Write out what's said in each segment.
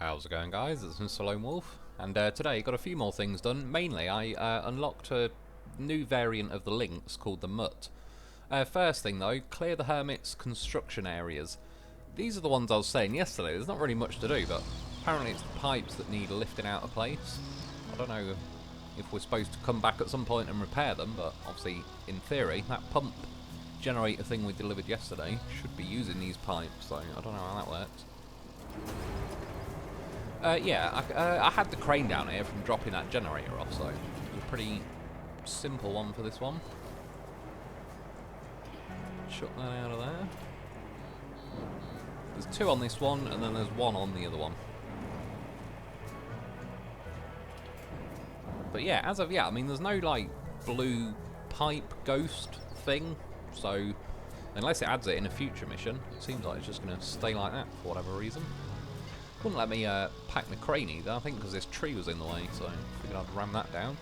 How's it going, guys? It's Mr. Lone Wolf, and today got a few more things done. Mainly, I unlocked a new variant of the Lynx called the Mutt. First thing though, clear the Hermits construction areas. These are the ones I was saying yesterday. There's not really much to do, but apparently it's the pipes that need lifting out of place. I don't know if we're supposed to come back at some point and repair them, but obviously, in theory, that pump generator thing we delivered yesterday should be using these pipes, so I don't know how that works. I had the crane down here from dropping that generator off, so it was a pretty simple one for this one. Shut that out of there. There's two on this one, and then there's one on the other one. But yeah, as of yet, I mean, there's no, like, blue pipe ghost thing, so unless it adds it in a future mission, it seems like it's just going to stay like that for whatever reason. Wouldn't let me pack my crane either, I think because this tree was in the way, so I figured I'd ram that down.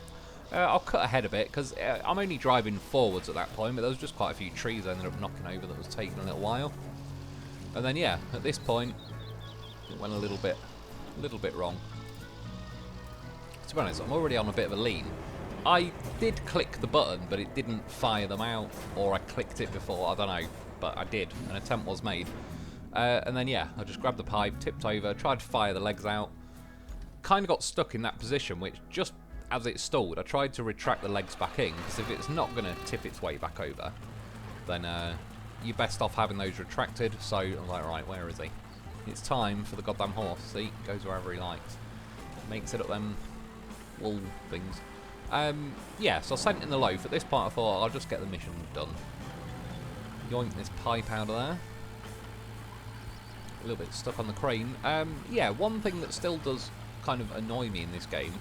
I'll cut ahead a bit, because I'm only driving forwards at that point, but there was just quite a few trees I ended up knocking over that was taking a little while. And then yeah, at this point, it went a little bit wrong. To be honest, I'm already on a bit of a lean. I did click the button, but it didn't fire them out, or I clicked it before, I don't know, but I did, an attempt was made. And then yeah, I just grabbed the pipe, tipped over, tried to fire the legs out. Kind of got stuck in that position, which just as it stalled, I tried to retract the legs back in, because if it's not going to tip its way back over, then you're best off having those retracted. So I was like, right, where is he? It's time for the goddamn horse. See, goes wherever he likes. Makes it up them wool things. Yeah, so I sent in the loaf. At this point I thought, I'll just get the mission done. Yoink this pipe out of there. A little bit stuck on the crane. Yeah, one thing that still does kind of annoy me in this game,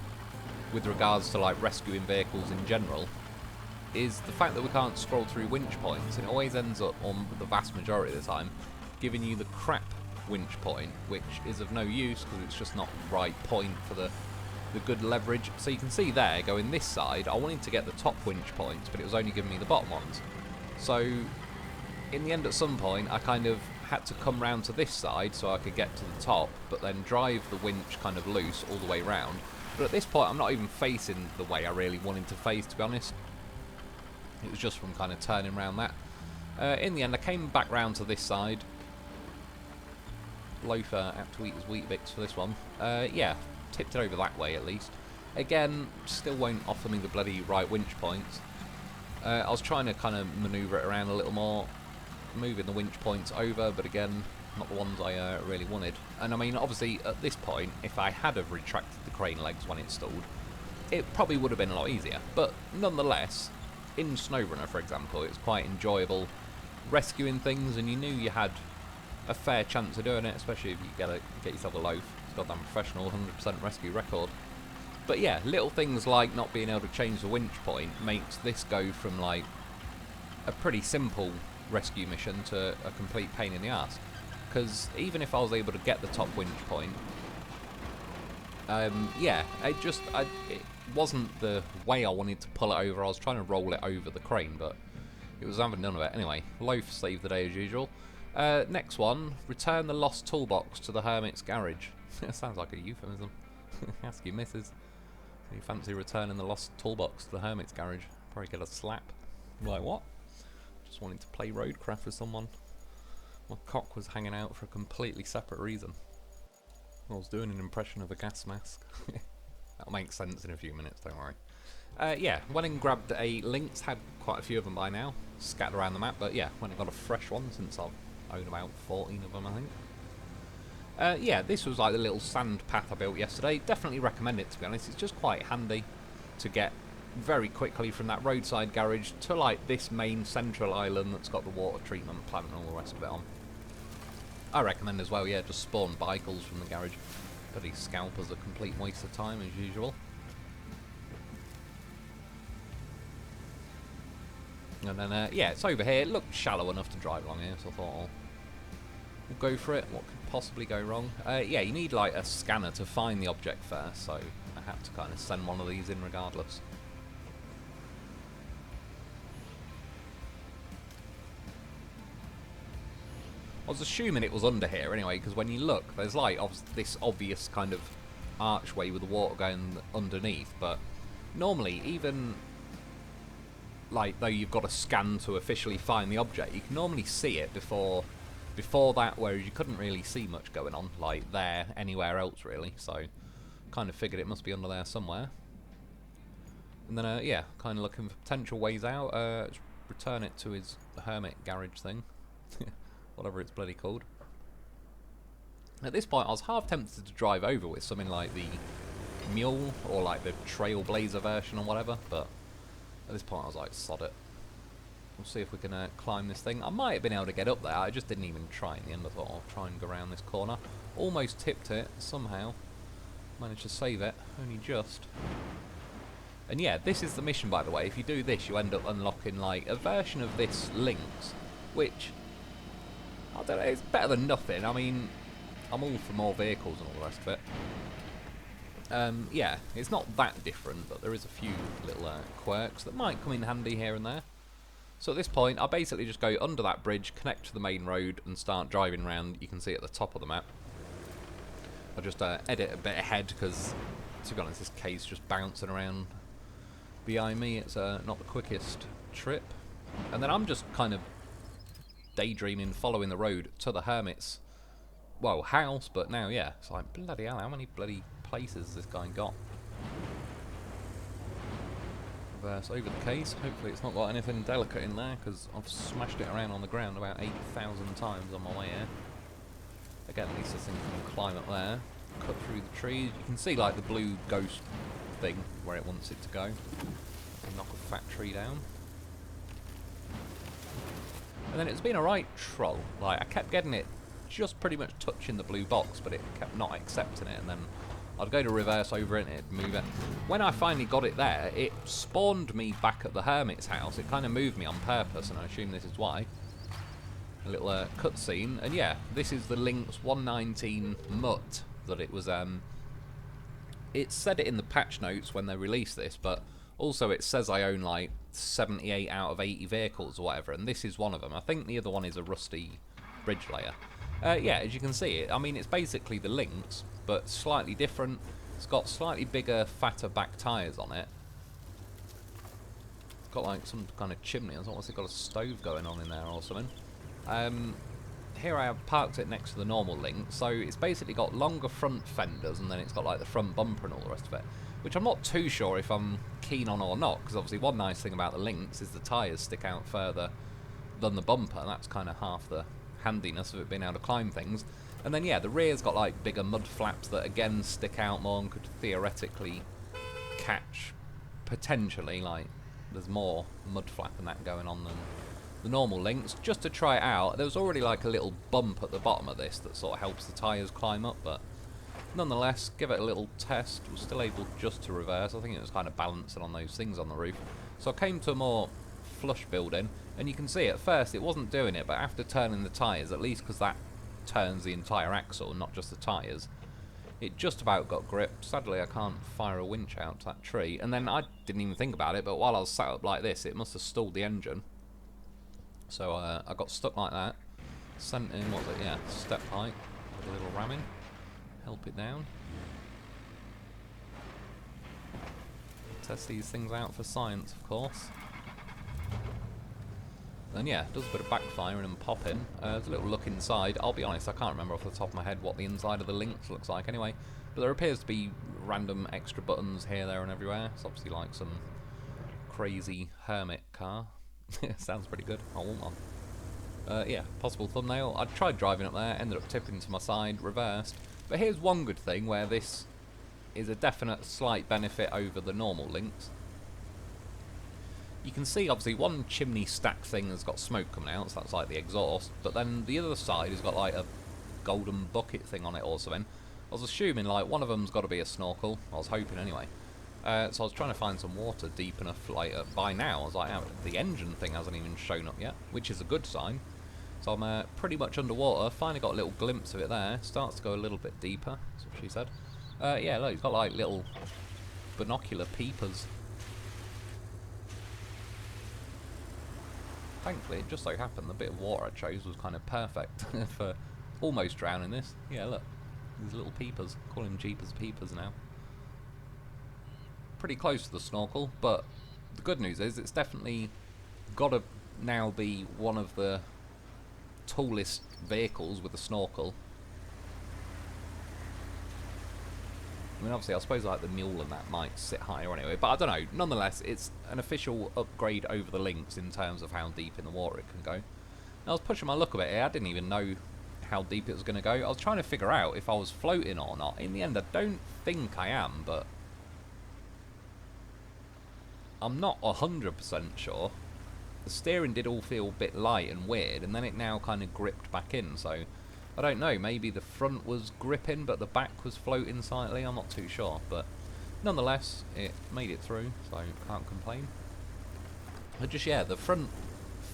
with regards to like rescuing vehicles in general, is the fact that we can't scroll through winch points. It always ends up, on the vast majority of the time, giving you the crap winch point, which is of no use because it's just not the right point for the good leverage. So you can see there, going this side, I wanted to get the top winch points, but it was only giving me the bottom ones. So in the end, at some point, I kind of had to come round to this side so I could get to the top, but then drive the winch kind of loose all the way round. But at this point, I'm not even facing the way I really wanted to face, to be honest. It was just from kind of turning around that. In the end, I came back round to this side. Loafer had to eat his Weet-Bix for this one. Yeah, tipped it over that way at least. Again, still won't offer me the bloody right winch points. I was trying to kind of manoeuvre it around a little more, moving the winch points over, but again, not the ones I really wanted. And I mean, obviously, at this point, if I had have retracted the crane legs when it stalled, it probably would have been a lot easier. But nonetheless, in SnowRunner, for example, it's quite enjoyable rescuing things, and you knew you had a fair chance of doing it, especially if you get yourself a loaf. It's got that professional 100% rescue record. But yeah, little things like not being able to change the winch point makes this go from like a pretty simple rescue mission to a complete pain in the ass. Because even if I was able to get the top winch point, yeah, it wasn't the way I wanted to pull it over. I was trying to roll it over the crane, but it was having none of it. Anyway, loaf saved the day as usual. Next one, return the lost toolbox to the Hermits garage. That sounds like a euphemism. Ask your missus. You fancy returning the lost toolbox to the Hermits garage? Probably get a slap. Like, what? Just wanted to play Roadcraft with someone. My cock was hanging out for a completely separate reason. I was doing an impression of a gas mask. That'll make sense in a few minutes, don't worry. Yeah, went and grabbed a Lynx, had quite a few of them by now, scattered around the map, but yeah, went and got a fresh one since I've owned about 14 of them, I think. Yeah, this was like the little sand path I built yesterday. Definitely recommend it, to be honest. It's just quite handy to get very quickly from that roadside garage to like this main central island that's got the water treatment plant and all the rest of it on. I recommend as well, yeah, just spawn bicles from the garage. Bloody scalpers a complete waste of time as usual. And then, yeah, it's over here. It looked shallow enough to drive along here, so I thought we'll go for it. What could possibly go wrong? Yeah, you need like a scanner to find the object first, so I had to kind of send one of these in regardless. I was assuming it was under here anyway, because when you look, there's like this obvious kind of archway with the water going underneath, but normally, even like though you've got to scan to officially find the object, you can normally see it before that, whereas you couldn't really see much going on like there anywhere else really, so kind of figured it must be under there somewhere. And then yeah, kind of looking for potential ways out. Let's return it to his hermit garage thing. Whatever it's bloody called. At this point I was half tempted to drive over with something like the Mule or like the Trailblazer version or whatever, but at this point I was like, sod it. We'll see if we can climb this thing. I might have been able to get up there, I just didn't even try in the end. I thought I'll try and go around this corner. Almost tipped it, somehow. Managed to save it, only just. And yeah, this is the mission by the way. If you do this you end up unlocking like a version of this Lynx, which, I don't know, it's better than nothing. I mean, I'm all for more vehicles and all the rest of it. Yeah, it's not that different, but there is a few little quirks that might come in handy here and there. So at this point, I basically just go under that bridge, connect to the main road, and start driving around. You can see at the top of the map. I'll just edit a bit ahead, because, to be honest, this cave's just bouncing around behind me. It's not the quickest trip. And then I'm just kind of daydreaming, following the road to the Hermits, well, house, but now, yeah, it's like, bloody hell, how many bloody places has this guy got? Reverse over the case, hopefully it's not got anything delicate in there, because I've smashed it around on the ground about 8,000 times on my way here. Again, at least this thing can climb up there, cut through the trees. You can see like the blue ghost thing where it wants it to go. Knock a fat tree down. And then it's been a right troll. Like, I kept getting it just pretty much touching the blue box, but it kept not accepting it, and then I'd go to reverse over it and it'd move it. When I finally got it there, it spawned me back at the Hermit's house. It kind of moved me on purpose, and I assume this is why. A little cutscene, and yeah, this is the Lynx 119 Mutt that it was. It said it in the patch notes when they released this, but also it says I own like 78 out of 80 vehicles or whatever, and this is one of them. I think the other one is a rusty bridge layer. Yeah, as you can see, I mean, it's basically the Lynx, but slightly different. It's got slightly bigger, fatter back tyres on it. It's got like some kind of chimney. I thought it's got a stove going on in there or something. Here I have parked it next to the normal Lynx, so it's basically got longer front fenders, and then it's got like the front bumper and all the rest of it, which I'm not too sure if I'm keen on or not, because obviously one nice thing about the Lynx is the tyres stick out further than the bumper, and that's kind of half the handiness of it being able to climb things. And then yeah, the rear's got like bigger mud flaps that again stick out more and could theoretically catch, potentially, like there's more mud flap and that going on than the normal Lynx. Just to try it out, there was already like a little bump at the bottom of this that sort of helps the tyres climb up, but nonetheless, give it a little test. We're still able just to reverse. I think it was kind of balancing on those things on the roof. So I came to a more flush building, and you can see at first it wasn't doing it, but after turning the tyres, at least because that turns the entire axle, not just the tyres, it just about got grip. Sadly, I can't fire a winch out to that tree. And then I didn't even think about it, but while I was sat up like this, it must have stalled the engine. So I got stuck like that. Sent in, what was it? Yeah, step height with a little ramming. Help it down. Test these things out for science, of course. And yeah, it does a bit of backfiring and popping. There's a little look inside. I'll be honest, I can't remember off the top of my head what the inside of the Lynx looks like anyway. But there appears to be random extra buttons here, there and everywhere. It's obviously like some crazy hermit car. Sounds pretty good. I want one. Yeah, possible thumbnail. I tried driving up there, ended up tipping to my side, reversed. But here's one good thing where this is a definite slight benefit over the normal Lynx. You can see obviously one chimney stack thing has got smoke coming out, so that's like the exhaust, but then the other side has got like a golden bucket thing on it or something. I was assuming like one of them's got to be a snorkel. I was hoping anyway. So I was trying to find some water deep enough, like by now I was like, oh, the engine thing hasn't even shown up yet, which is a good sign. So I'm pretty much underwater. Finally got a little glimpse of it there. Starts to go a little bit deeper, that's what she said. Yeah, look, it's got like little binocular peepers. thankfully it just so happened the bit of water I chose was kind of perfect for almost drowning this. Yeah, look, these little peepers, call him Jeepers Peepers now. Pretty close to the snorkel, but the good news is it's definitely got to now be one of the tallest vehicles with a snorkel. I mean, obviously, I suppose like the mule and that might sit higher anyway, but I don't know. Nonetheless, it's an official upgrade over the Lynx in terms of how deep in the water it can go. I was pushing my luck a bit here. I didn't even know how deep it was going to go. I was trying to figure out if I was floating or not. In the end, I don't think I am, but I'm not 100% sure. The steering did all feel a bit light and weird, and then it now kind of gripped back in, so I don't know, maybe the front was gripping but the back was floating slightly, I'm not too sure, but nonetheless it made it through, so can't complain. But just, yeah, the front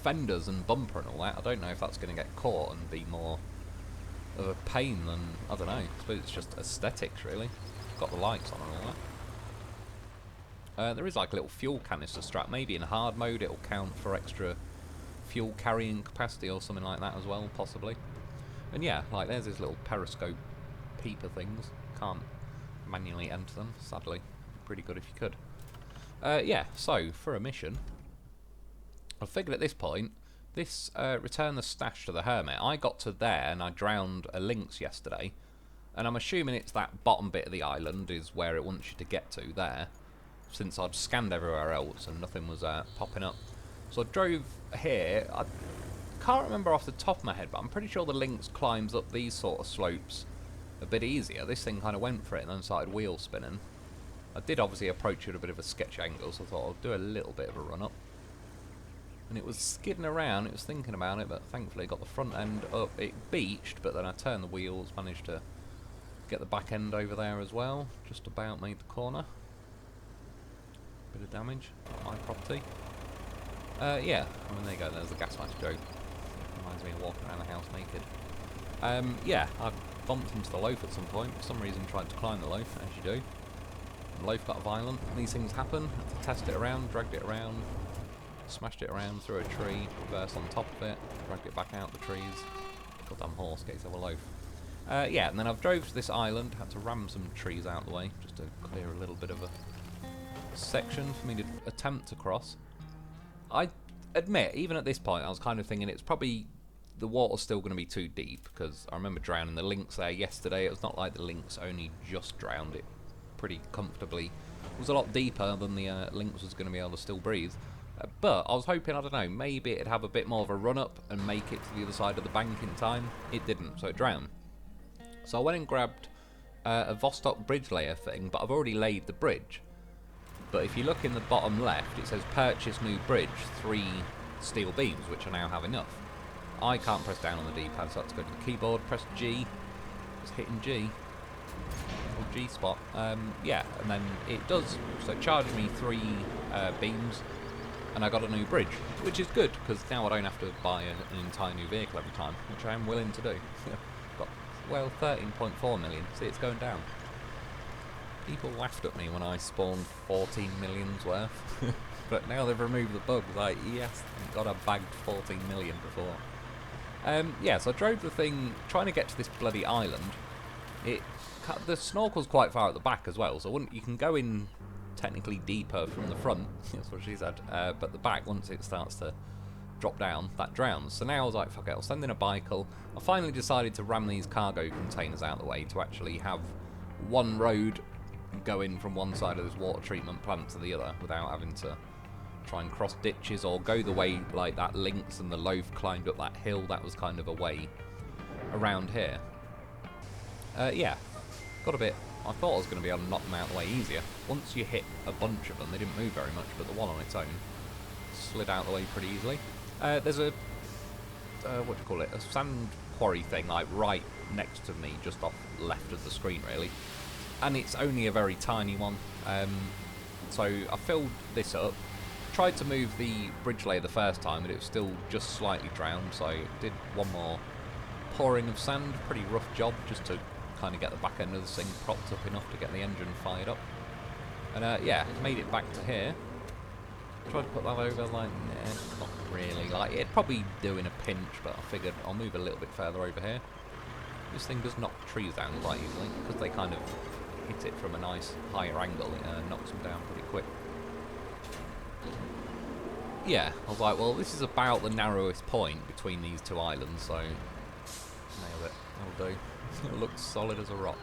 fenders and bumper and all that, I don't know if that's going to get caught and be more of a pain than, I don't know, I suppose it's just aesthetics really. Got the lights on and all that. There is like a little fuel canister strap, maybe in hard mode it'll count for extra fuel carrying capacity or something like that as well, possibly. And yeah, like there's these little periscope peeper things. Can't manually enter them, sadly. Pretty good if you could. Yeah, so for a mission, I figured at this point, this return the stash to the Hermit. I got to there and I drowned a Lynx yesterday, and I'm assuming it's that bottom bit of the island is where it wants you to get to there, since I'd scanned everywhere else and nothing was popping up. So I drove here. I can't remember off the top of my head, but I'm pretty sure the Lynx climbs up these sort of slopes a bit easier. This thing kind of went for it and then started wheel spinning. I did obviously approach it at a bit of a sketchy angle, so I thought I'll do a little bit of a run up. And it was skidding around, it was thinking about it, but thankfully got the front end up. It beached, but then I turned the wheels, managed to get the back end over there as well. Just about made the corner. Bit of damage on my property. Yeah, I mean, there you go, there's the gas mask joke. Reminds me of walking around the house naked. Yeah, I bumped into the loaf at some point. For some reason tried to climb the loaf, as you do. The loaf got violent. These things happen. Had to test it around, dragged it around, smashed it around through a tree, reversed on top of it, dragged it back out the trees. Goddamn horse gets over a loaf. Yeah, and then I've drove to this island, had to ram some trees out the way, just to clear a little bit of a section for me to attempt to cross. I admit, even at this point, I was kind of thinking it's probably, the water's still going to be too deep, because I remember drowning the Lynx there yesterday. It was not like the Lynx only just drowned it pretty comfortably. It was a lot deeper than the Lynx was going to be able to still breathe. But I was hoping, I don't know, maybe it'd have a bit more of a run-up and make it to the other side of the bank in time. It didn't, so it drowned. So I went and grabbed a Vostok bridge layer thing, but I've already laid the bridge. But if you look in the bottom left, it says purchase new bridge, 3 steel beams, which I now have enough. I can't press down on the D-pad, so I have to go to the keyboard, press G, just hitting G, or G spot. Yeah, and then it does, so it charged me 3 beams, and I got a new bridge, which is good, because now I don't have to buy an entire new vehicle every time, which I am willing to do. Got, well, 13.4 million, see, it's going down. People laughed at me when I spawned 14 million's worth, but now they've removed the bug. Like, yes, thank God I bagged 14 million before. Yeah, so I drove the thing, trying to get to this bloody island. The snorkel's quite far at the back as well, so you can go in technically deeper from the front, that's what she said, but the back, once it starts to drop down, that drowns. So now I was like, fuck it, I'll send in a bicycle. I finally decided to ram these cargo containers out of the way to actually have one road going from one side of this water treatment plant to the other without having to try and cross ditches or go the way like that Lynx and the loaf climbed up that hill. That was kind of a way around here. Yeah, got a bit, I thought I was going to be able to knock them out of the way easier. Once you hit a bunch of them, they didn't move very much, but the one on its own slid out of the way pretty easily. There's a, what do you call it, a sand quarry thing like right next to me, just off left of the screen really. And it's only a very tiny one, so I filled this up, tried to move the bridge layer the first time, but it was still just slightly drowned, so I did one more pouring of sand, pretty rough job, just to kind of get the back end of this thing propped up enough to get the engine fired up. And yeah, made it back to here. Tried to put that over, like, nah, not really. Like, it'd probably do in a pinch, but I figured I'll move a little bit further over here. This thing does knock trees down quite easily, because they kind of hit it from a nice higher angle. It knocks them down pretty quick. Yeah, I was like, well, this is about the narrowest point between these two islands, so nailed it. That'll do. It looks solid as a rock.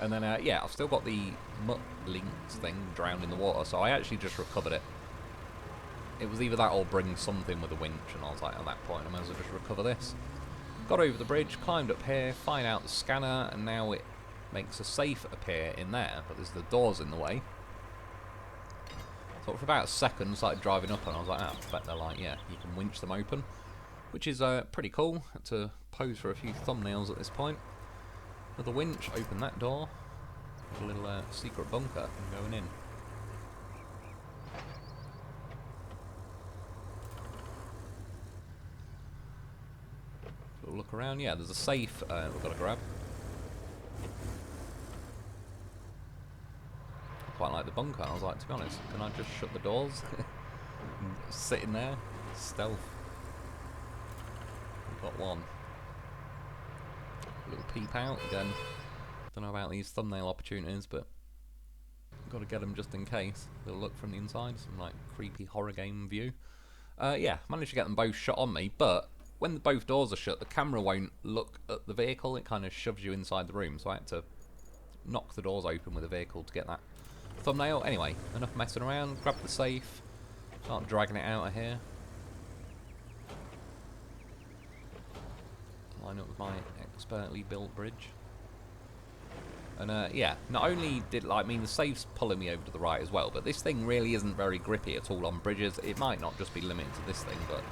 And then, yeah, I've still got the Mutt Lynx thing drowned in the water, so I actually just recovered it. It was either that or bring something with a winch, and I was like, at that point, I might as well just recover this. Got over the bridge, climbed up here, find out the scanner, and now it makes a safe appear in there, but there's the doors in the way. So for about a second, started driving up, and I was like, oh, I bet they're like, yeah, you can winch them open, which is pretty cool. Had to pose for a few thumbnails at this point. With a winch, open that door. A little secret bunker and going in. Little look around. Yeah, there's a safe we've got to grab. Quite like the bunker. I was like, to be honest, can I just shut the doors? Sit in there, stealth. We've got one. Little peep out again. Don't know about these thumbnail opportunities, but got to get them just in case. Little look from the inside, some like creepy horror game view. Yeah, managed to get them both shut on me, but when both doors are shut, the camera won't look at the vehicle. It kind of shoves you inside the room, so I had to knock the doors open with the vehicle to get that thumbnail. Anyway, enough messing around. Grab the safe. Start dragging it out of here. Line up with my expertly built bridge. And yeah, not only did the safe's pulling me over to the right as well, but this thing really isn't very grippy at all on bridges. It might not just be limited to this thing, but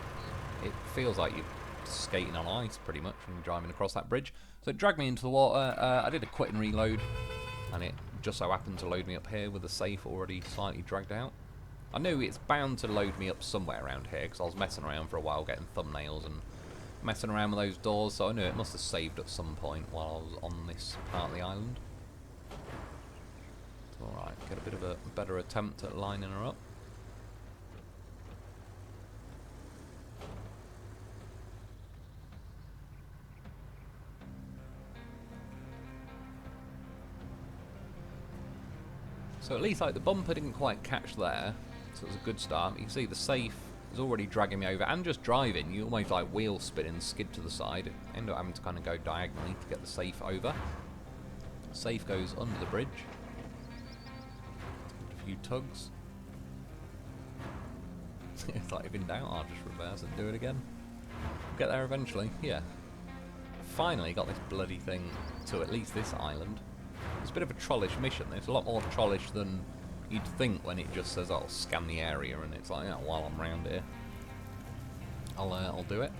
it feels like you're skating on ice pretty much when you're driving across that bridge. So it dragged me into the water. I did a quit and reload, and it just so happened to load me up here with the safe already slightly dragged out. I knew it's bound to load me up somewhere around here because I was messing around for a while getting thumbnails and messing around with those doors, so I knew it must have saved at some point while I was on this part of the island. Alright, get a bit of a better attempt at lining her up. So at least like the bumper didn't quite catch there, so it was a good start. You can see the safe is already dragging me over, and just driving, you almost like wheel spin and skid to the side. End up having to kind of go diagonally to get the safe over. The safe goes under the bridge. A few tugs. It's like if in doubt, I'll just reverse and do it again. We'll get there eventually, yeah. Finally got this bloody thing to at least this island. It's a bit of a trollish mission. It's a lot more trollish than you'd think when it just says, "Oh, scan the area," and it's like, "Oh, while I'm round here, I'll do it."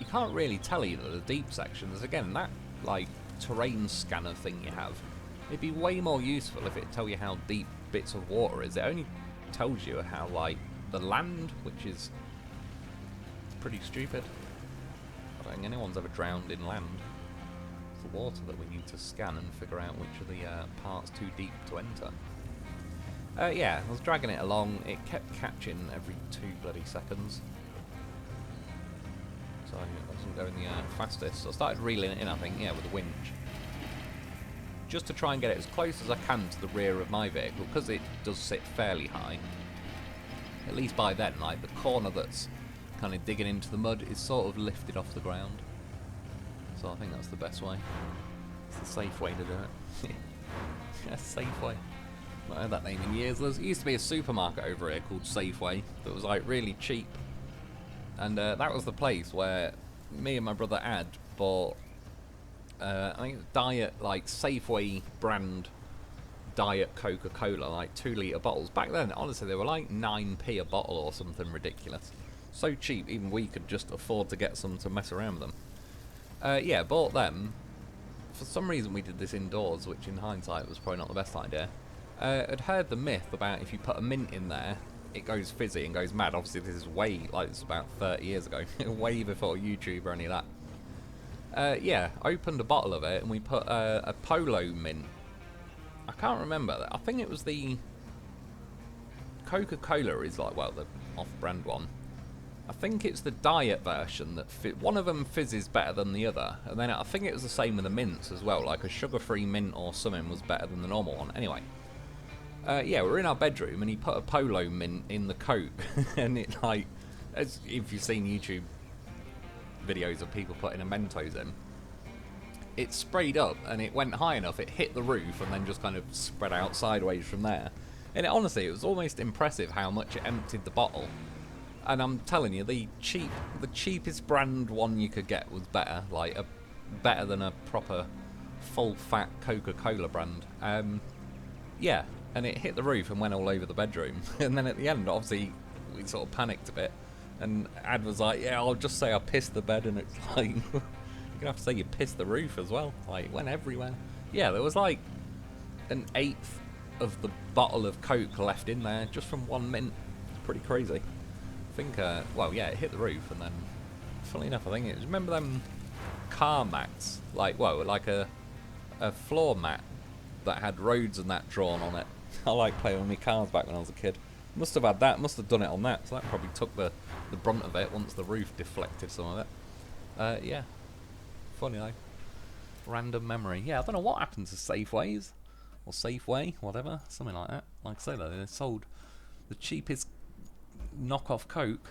You can't really tell either the deep sections. Again, that like terrain scanner thing you have, it'd be way more useful if it tell you how deep bits of water is. It only tells you how like the land, which is pretty stupid. I don't think anyone's ever drowned in land. It's the water that we need to scan and figure out which of the parts too deep to enter. Yeah, I was dragging it along. It kept catching every 2 bloody seconds. So I wasn't going the fastest. So I started reeling it in, I think, yeah, with a winch. Just to try and get it as close as I can to the rear of my vehicle, because it does sit fairly high. At least by then, like, the corner that's kind of digging into the mud is sort of lifted off the ground. So I think that's the best way. It's the safe way to do it. Yeah, Safeway. Not heard that name in years. There used to be a supermarket over here called Safeway that was like really cheap. And that was the place where me and my brother Ad bought, I think, diet, like Safeway brand diet Coca-Cola, like 2-litre bottles. Back then, honestly, they were like 9p a bottle or something ridiculous. So cheap, even we could just afford to get some to mess around with them. Yeah, bought them. For some reason we did this indoors, which in hindsight was probably not the best idea. I'd heard the myth about if you put a mint in there, it goes fizzy and goes mad. Obviously this is way, like this is about 30 years ago, way before YouTube or any of that. Yeah, opened a bottle of it and we put a polo mint I can't remember. I think it was the Coca-Cola is like, well, the off-brand one. I think it's the diet version that one of them fizzes better than the other, and then I think it was the same with the mints as well. Like a sugar-free mint or something was better than the normal one. Anyway, yeah, we're in our bedroom, and he put a Polo mint in the Coke, and it like, as if you've seen YouTube videos of people putting a Mentos in, it sprayed up and it went high enough. It hit the roof and then just kind of spread out sideways from there. And honestly, it was almost impressive how much it emptied the bottle. And I'm telling you, the cheapest brand one you could get was better, like better than a proper full-fat Coca-Cola brand. Yeah, and it hit the roof and went all over the bedroom. And then at the end, obviously, we sort of panicked a bit. And Ad was like, yeah, I'll just say I pissed the bed, and it's like, you're going to have to say you pissed the roof as well. Like, it went everywhere. Yeah, there was like an eighth of the bottle of Coke left in there just from one mint. It's pretty crazy. I think, well, yeah, it hit the roof, and then, funnily enough, I think it was, remember them car mats? Like, well, like a floor mat that had roads and that drawn on it. I like playing with my cars back when I was a kid. Must have had that, must have done it on that, so that probably took the brunt of it once the roof deflected some of it. Yeah. Funny though. Random memory. Yeah, I don't know what happened to Safeways. Or Safeway, whatever. Something like that. Like I say though, they sold the cheapest knockoff Coke.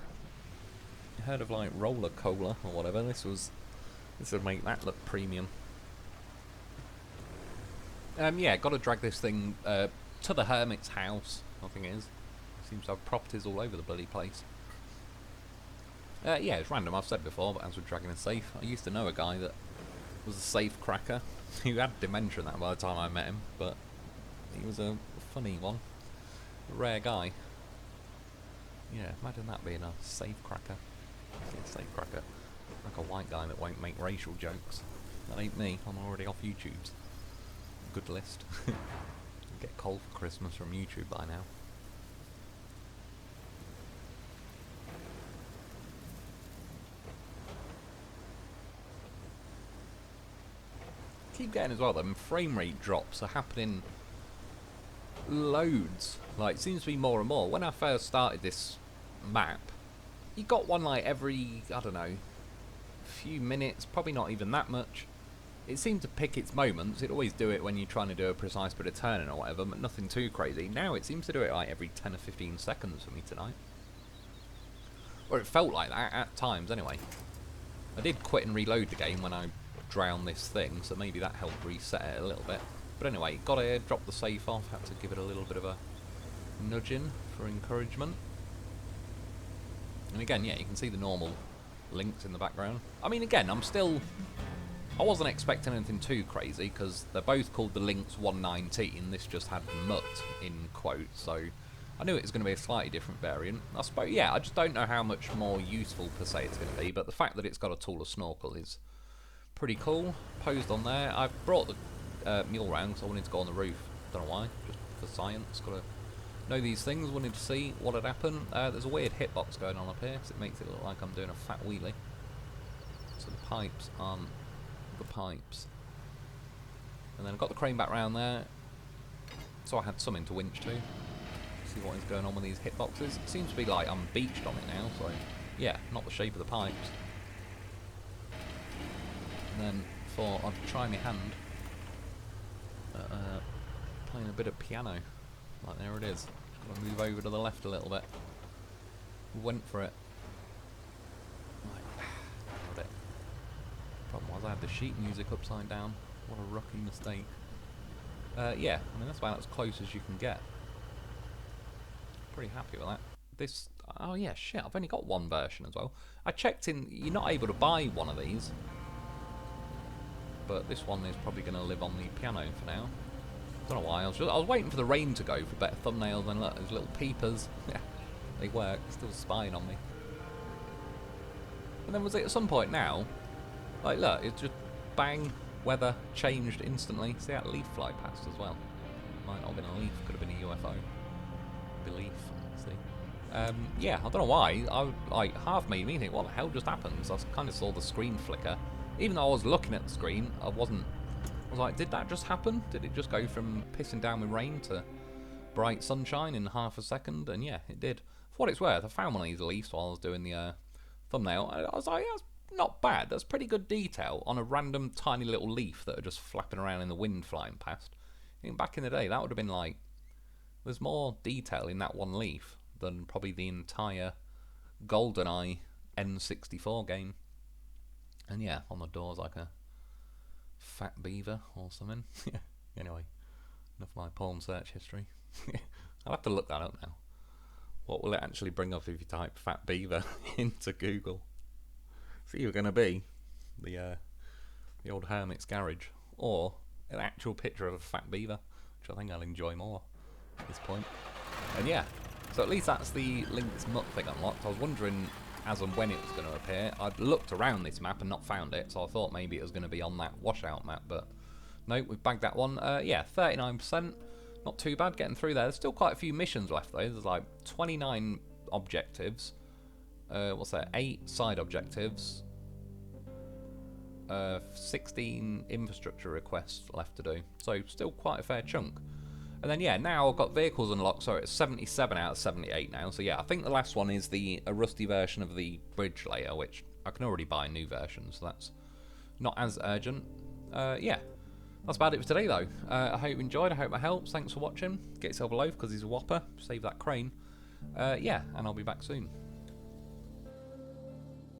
You heard of like Roller Cola or whatever. This would make that look premium. Yeah, gotta drag this thing to the Hermit's house, I think it is. Seems to have properties all over the bloody place. Yeah, it's random, I've said before, but as we're dragging a safe, I used to know a guy that was a safe cracker who had dementia and that by the time I met him, but he was a funny one. A rare guy. Yeah, imagine that being a safe cracker. Yeah, safe cracker. Like a white guy that won't make racial jokes. That ain't me, I'm already off YouTube's good list. Get coal for Christmas from YouTube by now. Keep getting as well, them frame rate drops are happening loads. Like, it seems to be more and more. When I first started this map, you got one like every, I don't know, few minutes, probably not even that much. It seemed to pick its moments. It'd always do it when you're trying to do a precise bit of turning or whatever, but nothing too crazy. Now it seems to do it like every 10 or 15 seconds for me tonight. Or it felt like that at times anyway. I did quit and reload the game when I drowned this thing, so maybe that helped reset it a little bit. But anyway, got to drop the safe off, had to give it a little bit of a nudging for encouragement. And again, yeah, you can see the normal Lynx in the background. I mean, again, I wasn't expecting anything too crazy, because they're both called the Lynx 119. This just had Mutt in quotes, so I knew it was going to be a slightly different variant. I suppose, yeah, I just don't know how much more useful per se it's going to be, but the fact that it's got a taller snorkel is pretty cool. Posed on there. I brought the mule round because I wanted to go on the roof. Don't know why, just for science. Got to know these things. Wanted to see what had happened. There's a weird hitbox going on up here, so it makes it look like I'm doing a fat wheelie. So the pipes aren't the pipes. And then I've got the crane back round there, so I had something to winch to. See what is going on with these hitboxes. It seems to be like I'm beached on it now, so yeah, not the shape of the pipes. And then thought I'd try my hand at playing a bit of piano. Like, there it is. Got to move over to the left a little bit. Went for it. Right. Got it. Problem was I had the sheet music upside down. What a rookie mistake. Yeah, I mean that's about as close as you can get. Pretty happy with that. This, oh yeah, shit, I've only got one version as well. I checked in, you're not able to buy one of these. But this one is probably going to live on the piano for now. Don't know why, I was waiting for the rain to go for better thumbnails, and look, those little peepers. Yeah, they work, still spying on me. And then was it at some point now, like look, it's just bang, weather changed instantly. See that leaf fly past as well. Might not have been a leaf, could have been a UFO. Belief, see. Yeah, I don't know why, like half made me think, what the hell just happened? So I kind of saw the screen flicker. Even though I was looking at the screen, I wasn't was like, did that just happen? Did it just go from pissing down with rain to bright sunshine in half a second? And yeah, it did. For what it's worth, I found one of these leaves while I was doing the thumbnail. I was like, yeah, that's not bad. That's pretty good detail on a random tiny little leaf that are just flapping around in the wind flying past. I think back in the day, that would have been like, there's more detail in that one leaf than probably the entire GoldenEye N64 game. And yeah, on the door's like a fat beaver or something. Anyway, enough of my porn search history. I'll have to look that up now. What will it actually bring up if you type fat beaver into Google? So you're going to be the old Hermits garage, or an actual picture of a fat beaver, which I think I'll enjoy more at this point. And yeah, so at least that's the Lynx Mutt thing unlocked. I was wondering as and when it was going to appear. I'd looked around this map and not found it, so I thought maybe it was going to be on that washout map, but no, we've bagged that one. Yeah, 39%, not too bad getting through there. There's still quite a few missions left though. There's like 29 objectives. What's that? 8 side objectives. 16 infrastructure requests left to do. So still quite a fair chunk. And then yeah, now I've got vehicles unlocked, so it's 77 out of 78 now. So yeah, I think the last one is a rusty version of the bridge layer, which I can already buy a new version, so that's not as urgent. Yeah, that's about it for today though. I hope you enjoyed, I hope it helps. Thanks for watching. Get yourself a loaf because he's a whopper. Save that crane. Yeah, and I'll be back soon.